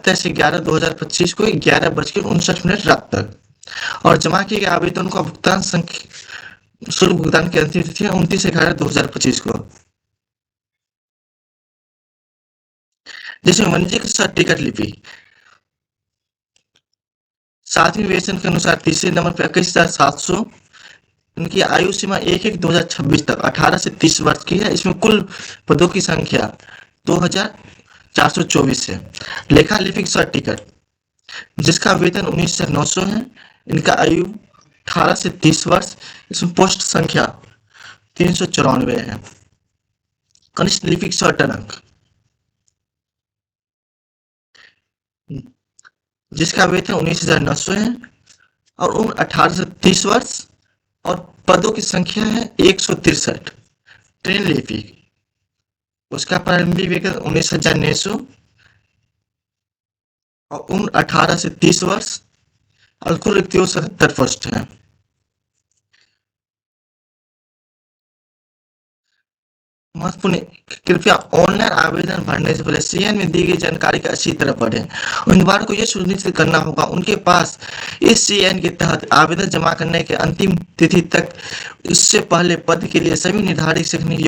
27/11/2025 को 11:59 रात तक और जमा किए गए आवेदनों का भुगतान शुल्क भुगतान की अंतिम तिथि है 29/11/2025 को। जिसमें वाणिज्यिक टिकट लिपि 7वीं वेतन के अनुसार तीसरे नंबर पर 21,700। इनकी आयु सीमा 1/1/2026 तक 18 से 30 वर्ष की है। इसमें कुल पदों की संख्या 2,424 है। लेखा लिपिक टिकट जिसका वेतन 19,900 है। इनका आयु 18 से 30 वर्ष। इसमें पोस्ट संख्या 394 है। कनिष्ठ लिपिक टनक जिसका वेतन 19,900 है और उम्र 18 से 30 वर्ष और पदों की संख्या है 163। ट्रेन लिपिक उसका प्रारंभिक वेतन 19,900 और उम्र 18 से 30 वर्ष और कुल रिक्तियों 77 पोस्ट है। महत्वपूर्ण कृपया ऑनलाइन आवेदन भरने से पहले सीएन में दी गई जानकारी का अच्छी तरह पढ़ें। उम्मीदवार को यह सुनिश्चित करना होगा उनके पास इस सीएन के तहत आवेदन जमा करने के अंतिम तिथि तक इससे पहले पद के लिए सभी निर्धारित शैक्षणिक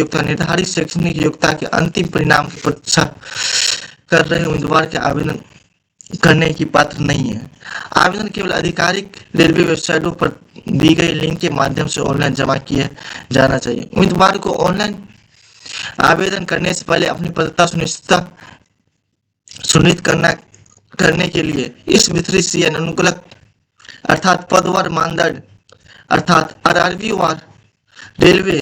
योग्यता के अंतिम परिणाम की प्रतीक्षा कर रहे उम्मीदवार के आवेदन करने की पात्र नहीं है। आवेदन केवल आधिकारिक रेलवे वेबसाइटों पर दी गई लिंक के माध्यम से ऑनलाइन जमा किया जाना चाहिए। उम्मीदवार को ऑनलाइन आवेदन करने से पहले अपनी पात्रता सुनिश्चित करने के लिए इस वितरित सीएन अनुकूलक अर्थात पदवार मानदंड अर्थात आरआरबी वार रेलवे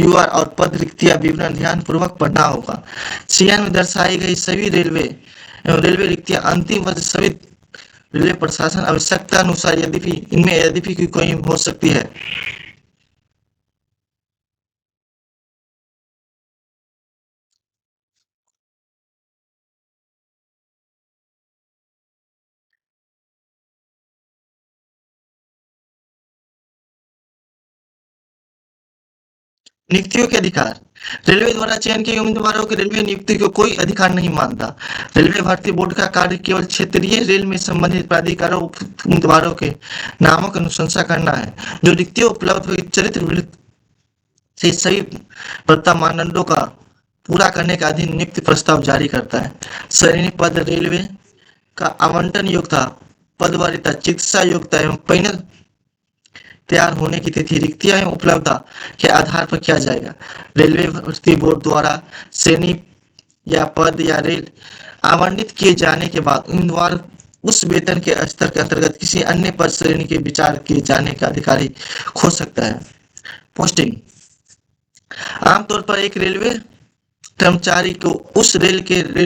यूआर और पद रिक्तियां विवरण ध्यान पूर्वक पढ़ना होगा। सीएन में दर्शाई गई सभी रेलवे रिक्तियां अंतिम वर्ष सभी रेलवे प्रशासन आवश्यकता अनुसार यद्यपि की कोई हो सकती है। नियुक्तियों के अधिकार रेलवे द्वारा चयन किए उम्मीदवारों के रेलवे नियुक्ति को कोई अधिकार नहीं मानता। रेलवे भर्ती बोर्ड का कार्य केवल क्षेत्रीय रेल में संबंधित प्राधिकारों उम्मीदवारों के नामों की अनुशंसा करना है। जो रिक्तियां उपलब्ध हुई चरित्र से सभी प्रथा मानदंडों का पूरा करने का अधीन नियुक्ति प्रस्ताव जारी करता है। श्रेणी पद रेलवे का आवंटन योग्यता पद वरीयता चिकित्सा योग्यता एवं पैनल तैयार होने की तिथि रिक्तियां एवं उपलब्धता के आधार पर किया जाएगा। रेलवे भर्ती बोर्ड द्वारा श्रेणी या पद या रेल आवंटित किए जाने के बाद उम्मीदवार उस वेतन के स्तर के अंतर्गत किसी अन्य पद श्रेणी के विचार किए जाने का अधिकारी हो सकता है। पोस्टिंग आमतौर पर एक रेलवे कर्मचारी को उस रेल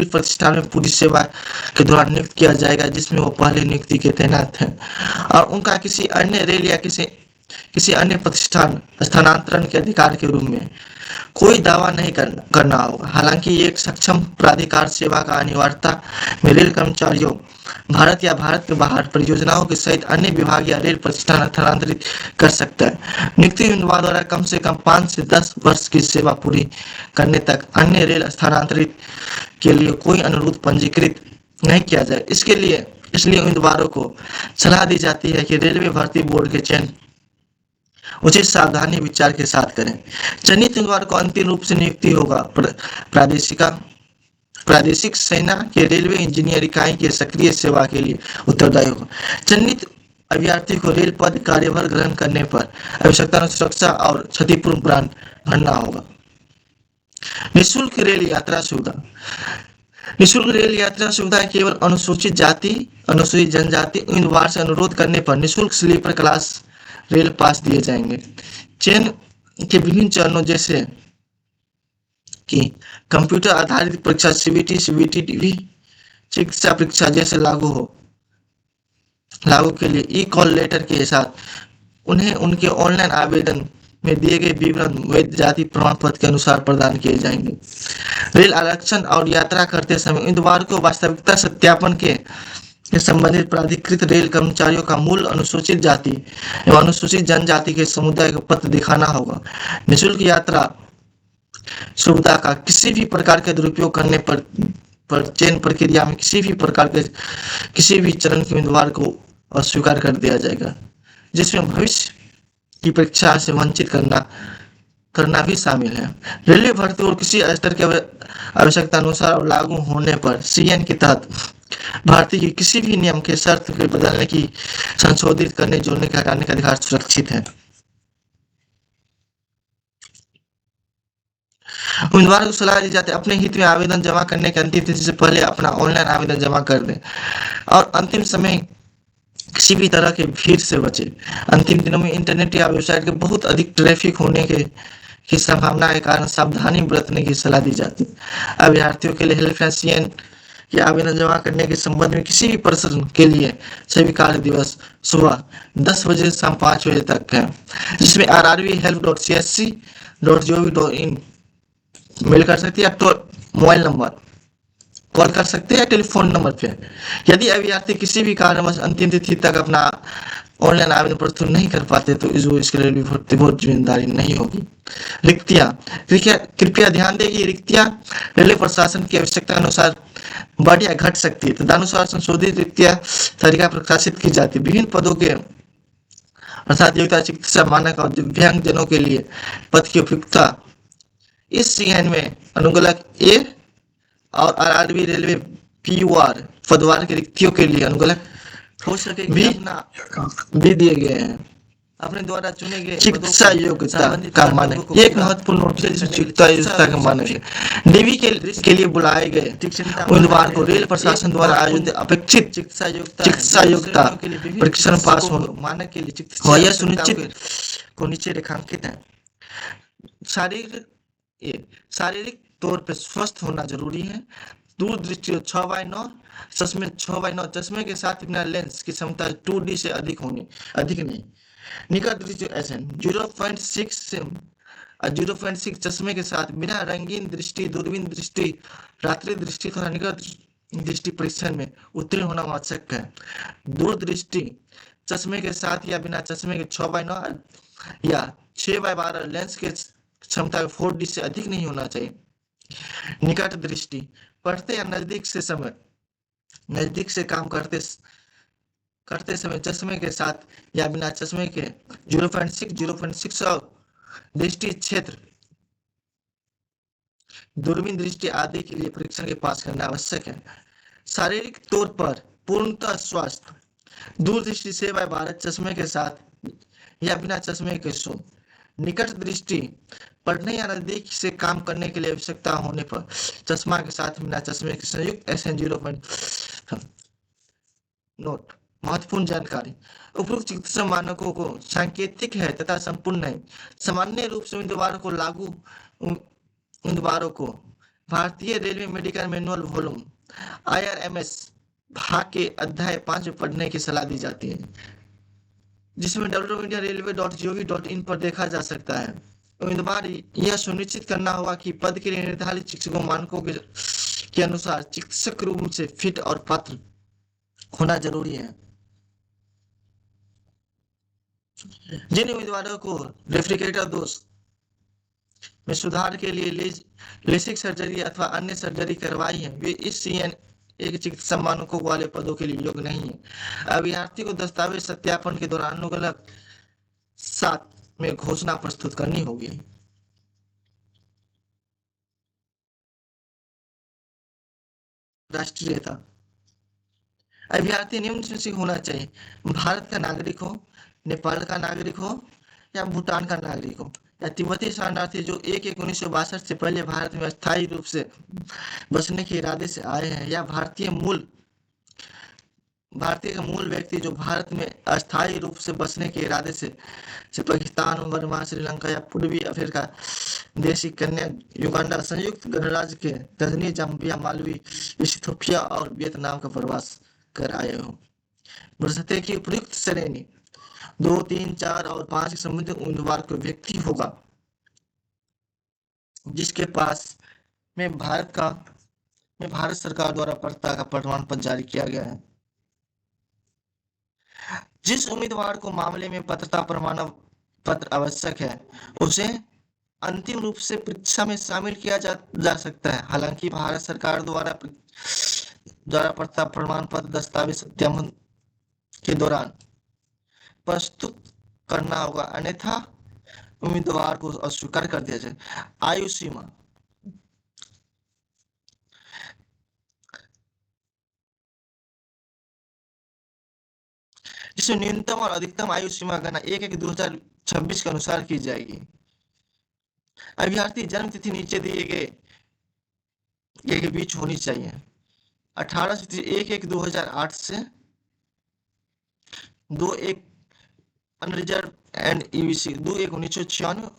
प्रतिष्ठान में पूरी सेवा के दौरान नियुक्त किया जाएगा जिसमें वो पहले नियुक्ति के तैनात हैं और उनका किसी अन्य रेल या किसी अन्य प्रतिष्ठान स्थानांतरण के अधिकार के रूप में कोई दावा नहीं करना होगा। हालांकि एक सक्षम प्राधिकार सेवा का अनिवार्यता में रेल कर्मचारियों भारत या भारत के बाहर परियोजनाओं के सहित अन्य विभाग या रेल प्रतिष्ठान स्थानांतरित कर सकता है। नियुक्ति उम्मीदवार द्वारा कम से कम 5 से 10 वर्ष की सेवा पूरी करने तक अन्य रेल स्थानांतरित के लिए कोई अनुरोध पंजीकृत नहीं किया जाए। इसलिए उम्मीदवारों को सलाह दी जाती है कि रेलवे भर्ती बोर्ड के चयन उचित सावधानी विचार के साथ करें। चयनित उम्मीदवार को अंतिम रूप से नियुक्ति होगा प्रादेशिक सेना के रेलवे इंजीनियर इकाई की सक्रिय सेवा के लिए उत्तरदायी होगा। चयनित अभ्यर्थी को रेल पद कार्यभार ग्रहण करने पर आवश्यकता सुरक्षा और क्षतिपूर्ति बॉन्ड भरना होगा। निःशुल्क रेल यात्रा सुविधा निःशुल्क रेल यात्रा सुविधा केवल अनुसूचित जाति अनुसूचित जनजाति उम्मीदवार से अनुरोध करने पर निःशुल्क स्लीपर क्लास रेल पास दिए जाएंगे। चयन के विभिन्न चरणों जैसे कि कंप्यूटर आधारित परीक्षा सीबीटी टीवी चिकित्सा परीक्षा जैसे लागू के लिए ई कॉल लेटर के साथ उन्हें उनके ऑनलाइन आवेदन में दिए गए विवरण वैध जाति प्रमाण पत्र के अनुसार प्रदान किए जाएंगे। रेल आरक्षण और यात्रा करते समय उम्मीदवार को वास्तविकता सत्यापन के संबंधित प्राधिकृत रेल कर्मचारियों का मूल अनुसूचित जाति एवं अनुसूचित जनजाति के समुदाय का पत्र दिखाना होगा। निःशुल्क यात्रा सुविधा का किसी भी प्रकार के दुरुपयोग करने पर पर चयन प्रक्रिया में किसी भी प्रकार के किसी भी चरण के उम्मीदवार को अस्वीकार कर दिया जाएगा, जिसमें भविष्य की परीक्षा से वंचित करना भी शामिल है। रेलवे भर्ती और किसी स्तर की आवश्यकता अनुसार और लागू होने पर सीएन के तहत भर्ती के किसी भी नियम के शर्त के बदलने की, संशोधित करने, जोड़ने के, हटाने का अधिकार सुरक्षित है। उम्मीदवार को सलाह दी जाती है अपने हित में आवेदन जमा करने की अंतिम तिथि से पहले अपना ऑनलाइन आवेदन जमा कर दें और अंतिम समय किसी भी तरह के भीड़ से बचे। अंतिम दिनों में इंटरनेट या वेबसाइट के बहुत अधिक ट्रैफिक होने की संभावना के कारण सावधानी बरतने की सलाह दी जाती है। अभ्यर्थियों के लिए हेल्पलाइन सीएन के आवेदन जमा करने के संबंध में किसी भी प्रश्न के लिए सभी कार्य दिवस सुबह 10 बजे से शाम 5 बजे तक है, जिसमें rrvhelp.csc.gov.in मेल कर सकती है या तो मोबाइल नंबर कॉल कर सकते हैं या टेलीफोन नंबर पे। यदि अभ्यर्थी किसी भी कारणवश अंतिम तिथि तक अपना ऑनलाइन आवेदन प्रस्तुत नहीं कर पाते तो इसके लिए भर्ती बोर्ड जिम्मेदारी नहीं होगी। रिक्तियां, कृपया ध्यान दें कि रिक्तियां रेलवे प्रशासन की आवश्यकता अनुसार बढ़ या घट सकती है। तदनुसार संशोधित रिक्तियां तालिका प्रकाशित की जाती है। विभिन्न पदों के अर्थात योग्यता, चिकित्सा मानक और दिव्यांग जनों के लिए पद की उपयुक्तता इस सीएन में अनुगलक ए और आरआरबी रेलवे पीयूआर पदवार की रिक्तियों के लिए अनुगलक हो सके भी दिए गए हैं। अपने द्वारा चुने गए चिकित्सा योग्यता का मानक एक महत्वपूर्ण नोटिस है जिसमें चिकित्सा योग्यता का मानक है। डीवी के लिए बुलाए गए उम्मीदवार को रेल प्रशासन द्वारा आयोजित अपेक्षित चिकित्सा योग्यता परीक्षण पास हो मानक के लिए यह सुनिश्चित को नीचे रेखांकित है। शारीरिक तौर पर स्वस्थ होना जरूरी है। दूरदृष्टि 6/9 चश्मे 6/9 चश्मे के साथ बिना लेंस की क्षमता 2D से अधिक नहीं। निकट दृष्टि SN 0.6 चश्मे के साथ बिना रंगीन दृष्टि, दूरबीन दृष्टि, रात्रि दृष्टि तथा निकट दृष्टि परीक्षण में उत्तीर्ण होना आवश्यक है। दूरदृष्टि चश्मे के साथ या बिना चश्मे के 6/9 या 6/12 लेंस के क्षमता 4D से अधिक नहीं होना चाहिए। निकट दृष्टि पढ़ते या नजदीक से काम करते समय चश्मे के साथ या बिना चश्मे के 0.6 और दृष्टि क्षेत्र दूरबीन दृष्टि आदि के लिए परीक्षण के पास करना आवश्यक है। शारीरिक तौर पर पूर्णतः स्वस्थ दूरदृष्टि 6/12 चश्मे के साथ या बिना चश्मे के 100। निकट दृष्टि पढ़ने या नजदीक से काम करने के लिए आवश्यकता होने पर चश्मा के साथ बिना चश्मे के संयुक्त SN 0. नोट महत्वपूर्ण जानकारी उपरोक्त चिकित्सा मानकों को सांकेतिक है तथा संपूर्ण नहीं। सामान्य रूप से उम्मीदवारों को भारतीय railway medical manual volume IRMS भाग के अध्याय 5 में पढ़ने की सलाह दी जाती है, जिसमें www.railway.gov.in पर देखा जा सकता है। उम्मीदवार यह सुनिश्चित करना होगा कि पद के लिए निर्धारित चिकित्सकों मानकों के अनुसार चिकित्सक रूप से फिट और पात्र होना जरूरी है। जिन उम्मीदवारों को रेफ्रिजरेटर दोष में सुधार के लिए लेसिक सर्जरी अथवा अन्य सर्जरी करवाई है वे इस सीएन एक चिकित्सा मानकों वाले पदों के लिए योग्य नहीं है। अभ्यर्थी को दस्तावेज सत्यापन के दौरान अनुगलक 7 में घोषणा प्रस्तुत करनी होगी। राष्ट्रीयता अभ्यर्थी निम्न से होना चाहिए: भारत का नागरिक हो, नेपाल का नागरिक हो या भूटान का नागरिक हो या तिब्बती शरणार्थी जो 1/1/1962 से पहले भारत में अस्थायी रूप से बसने के इरादे से आए हैं या भारतीय का मूल व्यक्ति जो भारत में अस्थायी रूप से बसने के इरादे से पाकिस्तान, बर्मा, श्रीलंका या पूर्वी अफ्रीका देशी कन्या, युगांडा, संयुक्त गणराज्य के तंजानिया, जाम्बिया, मालवी, इथियोपिया और वियतनाम का प्रवास कर आए हो। बशर्ते की उपयुक्त श्रेणी 2, 3, 4 और 5 के संबंधित उम्मीदवार को व्यक्ति होगा जिसके पास में भारत सरकार द्वारा पढ़ता का प्रमाण पत्र जारी किया गया है। जिस उम्मीदवार को मामले में पात्रता प्रमाण पत्र आवश्यक है उसे अंतिम रूप से परीक्षा में शामिल किया जा सकता है। हालांकि भारत सरकार द्वारा प्रमाण पत्र दस्तावेज सत्यापन के दौरान प्रस्तुत करना होगा, अन्यथा उम्मीदवार को अस्वीकार कर दिया जाए। आयु सीमा, जिसमें न्यूनतम और अधिकतम आयु सीमा गणना 1/1/2026 के अनुसार की जाएगी। अभ्यर्थी जन्म तिथि नीचे दिए गए के बीच होनी चाहिए। 18/1/2008 से 2/1 unreserve and EBC 2/1/1996।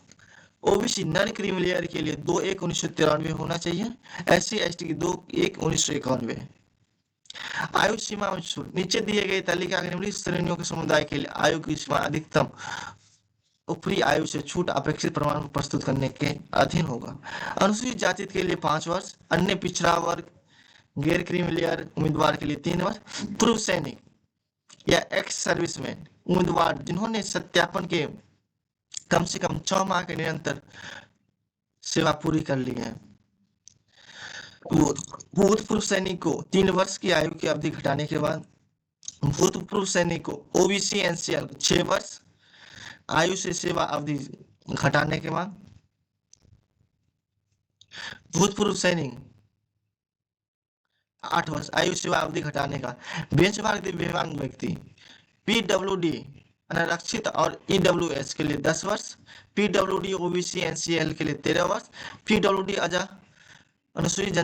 OBC non creamy layer के लिए 2/1/1993 होना चाहिए। SC/ST की 2/1/1991। आयु सीमा में छूट, नीचे दिए गए तालिका के निम्नलिखित श्रेणियों के समुदाय के लिए आयु की सीमा अधिकतम ऊपरी आयु से छूट अपेक्षित प्रमाण को प्रस्तुत करने के अधीन होगा। अनुसूचित जाति के लिए 5 वर्ष, अन्य पिछड़ा वर्ग, गैर क्रीमी लेयर उम्मीदवार के लिए 3 वर्ष, पूर्व सैनिक या एक्स सर्विसमैन उम्मीदवार जिन्होंने सत्यापन के कम से कम 6 माह के निरंतर सेवा पूरी कर ली है। भूतपूर्व सैनिक को 3 वर्ष की आयु की अवधि घटाने के बाद, भूतपूर्व सैनिक को ओबीसी एनसीएल 6 वर्ष आयु से सेवा अवधि घटाने के बाद, भूतपूर्व सैनिक 8 वर्ष आयु सेवा अवधि घटाने का। बेंचमार्क दिव्यांग व्यक्ति पीडब्ल्यूडी अनारक्षित और ईडब्ल्यूएस के लिए 10 वर्ष, पीडब्ल्यूडी ओबीसी एनसीएल के लिए 13 वर्ष, पीडब्ल्यूडी अजा अनुसूचित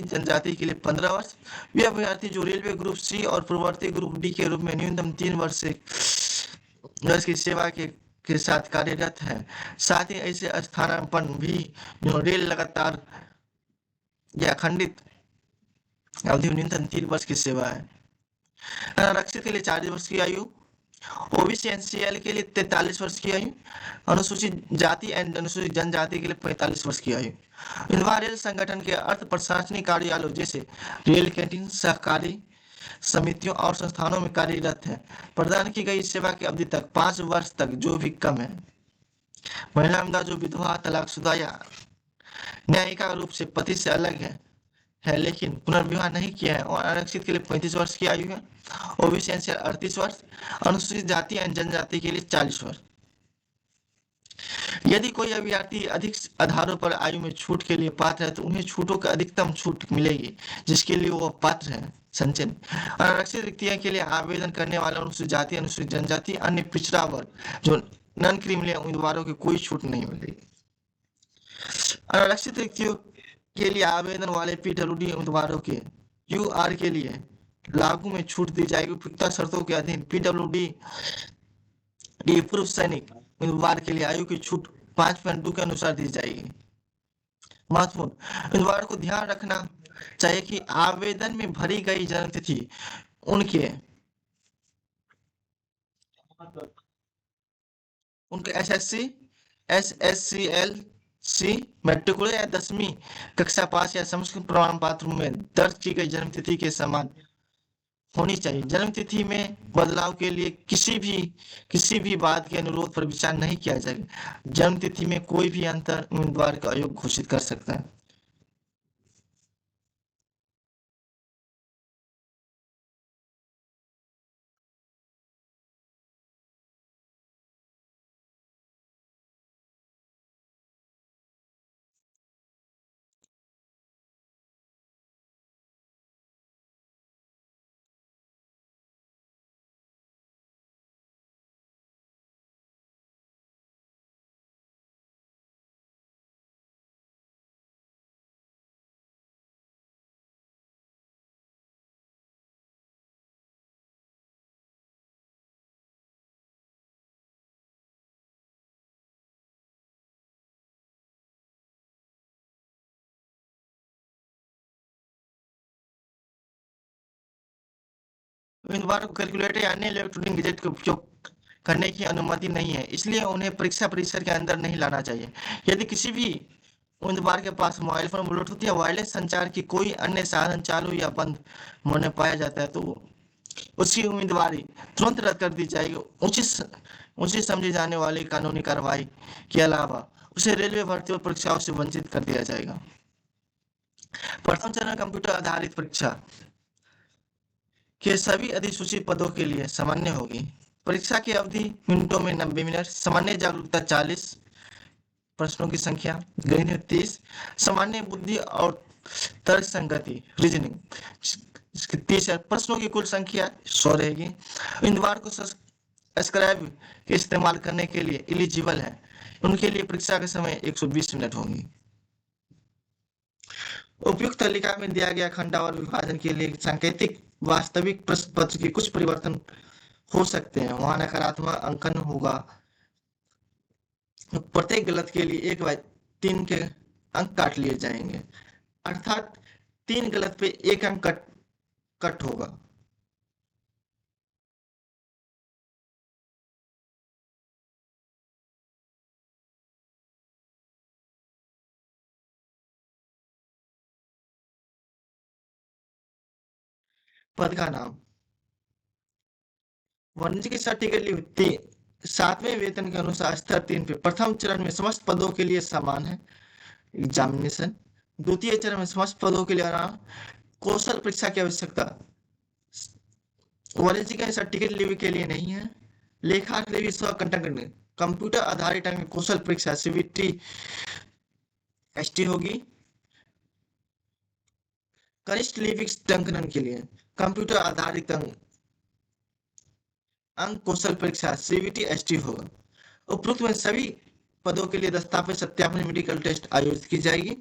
जनजाति के लिए 15 वर्ष। वे अभ्यर्थी जो रेलवे ग्रुप सी और पूर्ववर्ती ग्रुप डी के रूप में न्यूनतम 3 वर्ष की सेवा के साथ कार्यरत है। साथ ही ऐसे स्थानापन्न भी जो रेल लगातार या अखंडित अवधि में न्यूनतम 3 वर्ष की सेवा है। अनारक्षित के लिए 40 वर्ष की आयु, ओबीसी एनसीएल के लिए 43 वर्ष की आयु, अनुसूचित जाति एंड अनुसूचित जनजाति के लिए 45 वर्ष की आयु। उम्मीदवार रेल संगठन के अर्थ प्रशासनिक कार्यालयों जैसे रेल कैंटीन, सहकारी समितियों और संस्थानों में कार्यरत है। प्रदान की गई सेवा की अवधि तक 5 वर्ष तक जो भी कम है। महिला उम्मीदवार जो विधवा, तलाकशुदा या न्यायिका रूप से पति से अलग है लेकिन पुनर्विवाह नहीं किया है और आरक्षित के लिए 35 वर्ष की आयु है। ओबीसी एनसीएल 38 वर्ष, अनुसूचित जाति एवं जनजाति के लिए 40 वर्ष। यदि कोई अभ्यर्थी अधिक आधारों पर आयु में छूट के लिए पात्र है तो उन्हें छूटों की अधिकतम छूट मिलेगी जिसके लिए वो पात्र है। संचयन, आरक्षित रिक्तियों के लिए आवेदन करने वाले अनुसूचित जाति, अनुसूचित जनजाति, अन्य पिछड़ा वर्ग जो नॉन क्रीमी उम्मीदवारों की कोई छूट नहीं मिलेगी। आरक्षित रिक्तियों के लिए आवेदन वाले पीडब्ल्यूडी उम्मीदवारों के यूआर के लिए लागू में छूट दी जाएगी। उपयुक्त शर्तों के अधीन पीडब्ल्यूडी पूर्व सैनिक उम्मीदवार के लिए आयु की छूट 5.2 के अनुसार दी जाएगी। महत्वपूर्ण, उम्मीदवार को ध्यान रखना चाहिए कि आवेदन में भरी गई जन्म तिथि उनके एसएससी, एसएससीएल मैट्रिकुलर या 10वीं कक्षा पास या संस्कृत प्रमाण पत्र में दर्ज की गई जन्म तिथि के समान होनी चाहिए। जन्म तिथि में बदलाव के लिए किसी भी बात के अनुरोध पर विचार नहीं किया जाएगा। जन्म तिथि में कोई भी अंतर उम्मीदवार का अयोग्य घोषित कर सकता है। उम्मीदवार को कैलकुलेटर या अन्य इलेक्ट्रॉनिक गैजेट का उपयोग करने की अनुमति नहीं है, इसलिए उन्हें परीक्षा परिसर के अंदर नहीं लाना चाहिए। यदि किसी भी उम्मीदवार के पास मोबाइल फोन, ब्लूटूथ या वायरलेस संचार की कोई अन्य साधन चालू या बंद होने पाया जाता है तो उसकी उम्मीदवारी तुरंत रद्द कर दी जाएगी। उचित समझी जाने वाली कानूनी कार्रवाई के अलावा उसे रेलवे भर्ती और परीक्षाओं से वंचित कर दिया जाएगा। प्रथम चरण कंप्यूटर आधारित परीक्षा के सभी अधिसूचित पदों के लिए सामान्य होगी। परीक्षा की अवधि मिनटों में 90 मिनट, सामान्य जागरूकता 40, प्रश्नों की संख्या गणित 30, सामान्य बुद्धि और तर्क संगति रीजनिंग 30 है। प्रश्नों की कुल संख्या 100 रहेगी। उम्मीदवार को सब्सक्राइब के इस्तेमाल करने के लिए एलिजिबल है, उनके लिए परीक्षा के समय 120 मिनट होंगी। उपयुक्त तालिका में दिया गया खंडावर विभाजन के लिए सांकेतिक वास्तविक प्रश्न पत्र के कुछ परिवर्तन हो सकते हैं। वहां नकारात्मक अंकन होगा। प्रत्येक गलत के लिए 1/3 के अंक काट लिए जाएंगे, अर्थात 3 गलत पे 1 अंक कट होगा। पद का नाम वाणिज्य की सर्टिफिकेट 7वें वेतन के अनुसार स्तर 3 पे प्रथम चरण में समस्त पदों के लिए समान है एग्जामिनेशन। द्वितीय चरण में समस्त पदों के लिए कौशल परीक्षा की आवश्यकता वाणिज्य के सर्टिफिकेट लेवी के लिए नहीं है। लेखा लेवी स्व कंटक कंप्यूटर आधारित अंक कौशल परीक्षा सीबीटी एसटी होगी। कनिष्ठ लिपिक टंकन के लिए कंप्यूटर आधारित अंक कौशल परीक्षा सीबीटी एसटी होगा। उपरोक्त में सभी पदों के लिए दस्तावेज सत्यापन मेडिकल टेस्ट आयोजित की जाएगी।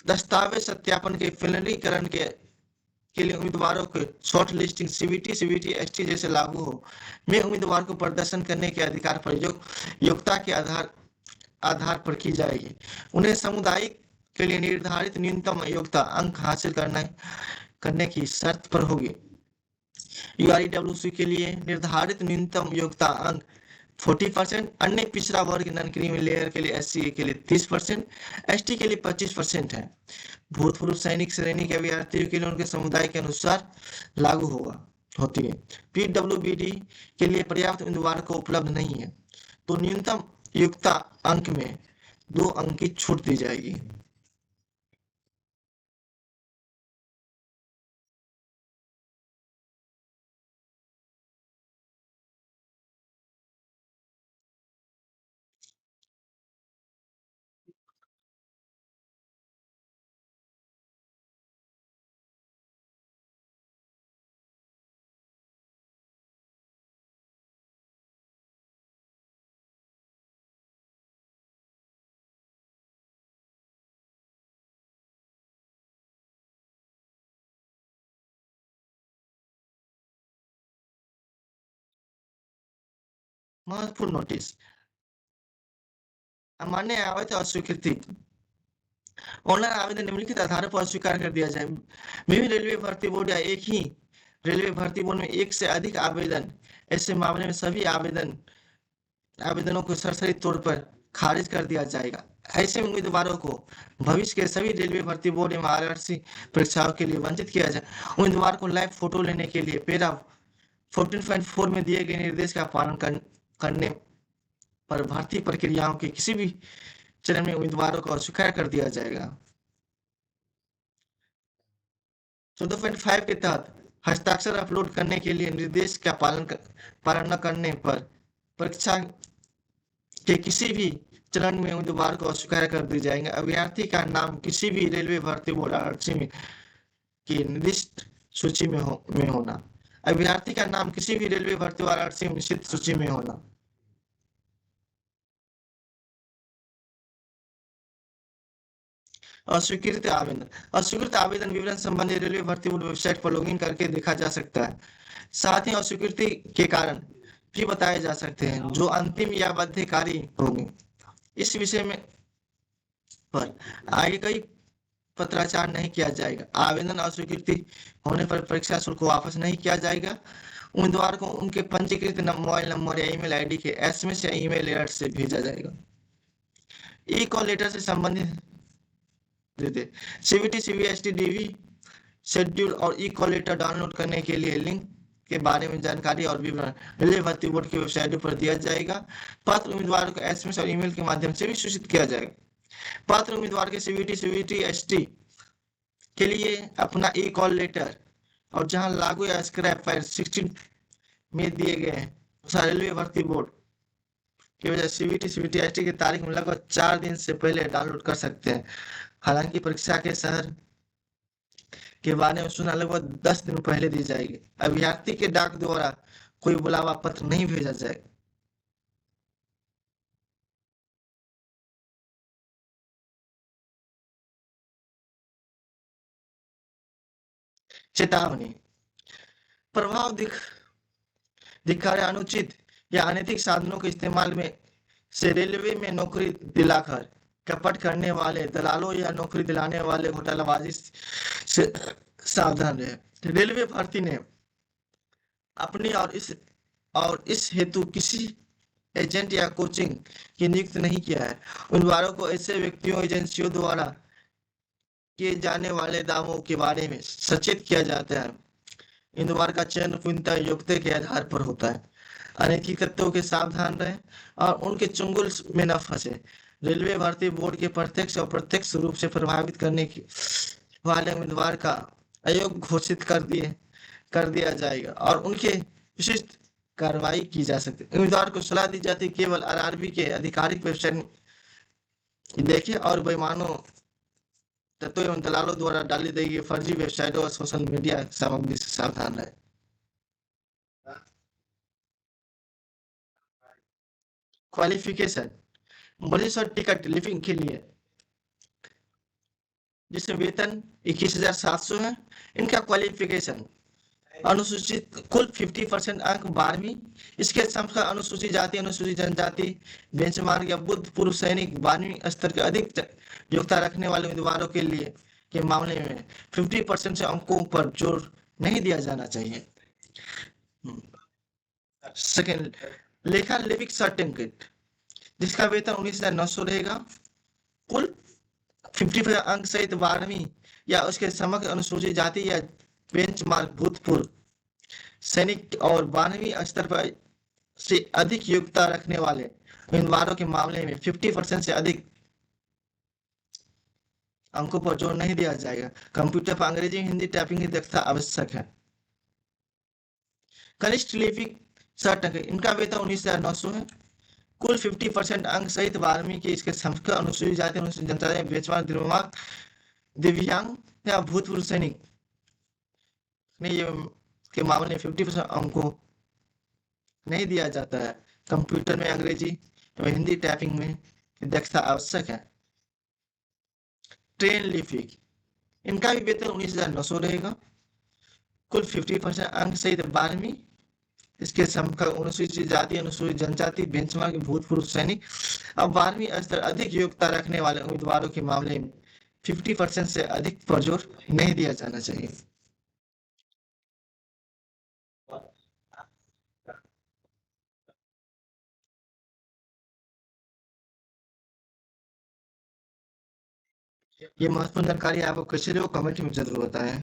दस्तावेज सत्यापन के फिनलीकरण के लिए उम्मीदवारों के शॉर्ट लिस्टिंग सीबीटी एसटी जैसे लागू हो में उम्मीदवार को प्रदर्शन करने के अधिकार पर योग्यता के आधार पर की जाएगी। उन्हें सामुदायिक के लिए निर्धारित न्यूनतम योग्यता अंक हासिल करने की शर्त पर होगी। यूआरईडब्ल्यूसी के लिए निर्धारित न्यूनतम योग्यता अंक 40%, अन्य पिछड़ा वर्ग नॉन क्रीमी लेयर के लिए एससी के लिए 30%, एसटी के लिए 25% है। भूतपूर्व सैनिक श्रेणी के अभ्यर्थियों के लिए उनके समुदाय के अनुसार लागू होती है। पीडब्ल्यूबीडी के लिए पर्याप्त उम्मीदवार को उपलब्ध नहीं है तो न्यूनतम योग्यता अंक में 2 अंक की छूट दी जाएगी। महत्वपूर्ण नोटिस अमान्य आवेदन और स्वीकृति ऑनलाइन आवेदन निम्नलिखित आधारों पर स्वीकार कर दिया जाए। विभिन्न रेलवे भर्ती बोर्ड या एक ही रेलवे भर्ती बोर्ड में एक से अधिक आवेदन, ऐसे मामले में सभी आवेदनों को सरसरी तौर पर खारिज कर दिया जाएगा। ऐसे उम्मीदवारों को भविष्य के सभी रेलवे भर्ती बोर्ड एवं आरआरसी परीक्षाओं के लिए वंचित किया जाए। उम्मीदवार को लाइव फोटो लेने के लिए पैरा 14.4 में दिए गए निर्देश का पालन करने पर भर्ती प्रक्रियाओं के किसी भी चरण में उम्मीदवारों को अस्वीकार कर दिया जाएगा। 14.5 के तहत हस्ताक्षर अपलोड करने के लिए निर्देश का पालन न करने पर परीक्षा के किसी भी चरण में उम्मीदवार को अस्वीकार कर दिए जाएंगे। अभ्यर्थी का नाम किसी भी रेलवे भर्ती बोर्ड आरआरसी में की निर्दिष्ट सूची में होना। अभ्यर्थी का नाम किसी भी रेलवे भर्ती बोर्ड आरआरसी में निश्चित सूची में होना। अस्वीकृत आवेदन विवरण संबंधी रेलवे भर्ती बोर्ड वेबसाइट पर लॉगिन करके देखा जा सकता है। साथ ही अस्वीकृति के कारण भी बताए जा सकते हैं जो अंतिम या बाध्यकारी होंगे। इस विषय में पर आगे कोई पत्राचार नहीं किया जाएगा। आवेदन अस्वीकृति होने पर परीक्षा शुल्क को वापस नहीं किया जाएगा। उम्मीदवार को उनके पंजीकृत मोबाइल नंबर या ईमेल आईडी के एसएमएस या ईमेल अलर्ट से भेजा जाएगा। ई कॉल लेटर से संबंधित सीबीटी सीबीएसटी डीवी शेड्यूल और ई कॉल लेटर डाउनलोड करने के लिए लिंक के बारे में जानकारी और विवरण रेलवे भर्ती बोर्ड की वेबसाइट पर दिया जाएगा। पात्र उम्मीदवारों को एसएमएस और ईमेल के माध्यम से भी सूचित किया जाएगा। पात्र उम्मीदवार के सीवीटी, सीवीटी, एसटी के लिए अपना ई कॉल लेटर और जहां लागू या स्क्रैप फाइल 16 में दिए गए हैं, रेलवे भर्ती बोर्ड की वजह सीवीटी, सीवीटी, एसटी की तारीख में लगभग 4 दिन से पहले डाउनलोड कर सकते हैं। हालांकि परीक्षा के शहर के बारे में सूचना लगभग 10 दिन पहले दी जाएगी। अभ्यर्थी के डाक द्वारा कोई बुलावा पत्र नहीं भेजा जाएगा। चेतावनी, प्रभाव दिखा रहे अनुचित या अनैतिक साधनों के इस्तेमाल में से रेलवे में नौकरी दिलाकर कपट करने वाले दलालों या नौकरी दिलाने वाले घोटालाबाजी से सावधान रहे। रेलवे भर्ती ने अपनी और इस हेतु किसी एजेंट या कोचिंग की नियुक्ति नहीं किया है। उम्मीदवारों को ऐसे व्यक्तियों, एजेंसियों द्वारा किए जाने वाले दावों के बारे में सचेत किया जाता है। उम्मीदवार का चयन पूर्णतः योग्यता के आधार पर होता है। अनैतिक तत्वों के सावधान रहें और उनके चुंगल में न फंसे। रेलवे भर्ती बोर्ड के प्रत्यक्ष और प्रत्यक्ष रूप से प्रभावित करने की वाले उम्मीदवार का अयोग्य घोषित कर दिया जाएगा और उनके विशिष्ट कार्रवाई की जा सकती है। उम्मीदवार को सलाह दी जाती है केवल आरआरबी के आधिकारिक वेबसाइट देखें और बेईमानों तत्वों एवं दलालों द्वारा डाली गई फर्जी वेबसाइटों और सोशल मीडिया सामग्री से सावधान रहे। क्वालिफिकेशन, बरिश और टिकट लिविंग के लिए जिसमें वेतन 21,700 है। इनका क्वालिफिकेशन अनुसूचित कुल 50% अंक 12वीं, इसके समकक्ष अनुसूचित जाति, अनुसूचित जनजाति, बेंचमार्क या भूतपूर्व सैनिक 12वीं स्तर के अधिक योग्यता रखने वाले उम्मीदवारों के लिए के मामले में 50% से अंकों पर जोर नहीं दिया जाना चाहिए। सेकेंड, लेखा लिविंग सर्टिफिकेट जिसका वेतन 19,900 रहेगा। कुल 50% अंक सहित 12वीं या उसके समकक्ष अनुसूचित जाति या बेंचमार्क भूतपूर्व सैनिक और 12वीं स्तर पर से अधिक योग्यता रखने वाले उम्मीदवारों के मामले में 50% से अधिक अंकों पर जोर नहीं दिया जाएगा। कंप्यूटर पर अंग्रेजी, हिंदी टाइपिंग की दक्षता आवश्यक है। कनिष्ठ लिपिक सर्टिफिकेट, इनका वेतन 19,900 है। कुल 50% अंक सहित 12वीं के इसके समकक्ष अनुसूचित जाति, अनुसूचित जनजाति, बेंचमार्क, दिव्यांग या भूतपूर्व सैनिक ने ये के मामले में 50% अंकों नहीं दिया जाता है। कंप्यूटर में अंग्रेजी और हिंदी टाइपिंग में दक्षता आवश्यक है। ट्रेन लिपिक, इनका भी वेतन 19,900 रहेगा। कुल 50% अंक सहित 12वीं इसके समकक्ष अनुसूचित जाति, अनुसूचित जनजाति, बेंचमार्क, भूतपूर्व सैनिक अब 12वीं स्तर अधिक योग्यता रखने वाले उम्मीदवारों के मामले में 50% से अधिक पर जोर नहीं दिया जाना चाहिए। ये महत्वपूर्ण जानकारी आपको कैसे लगे कमेंट में जरूर बताएं।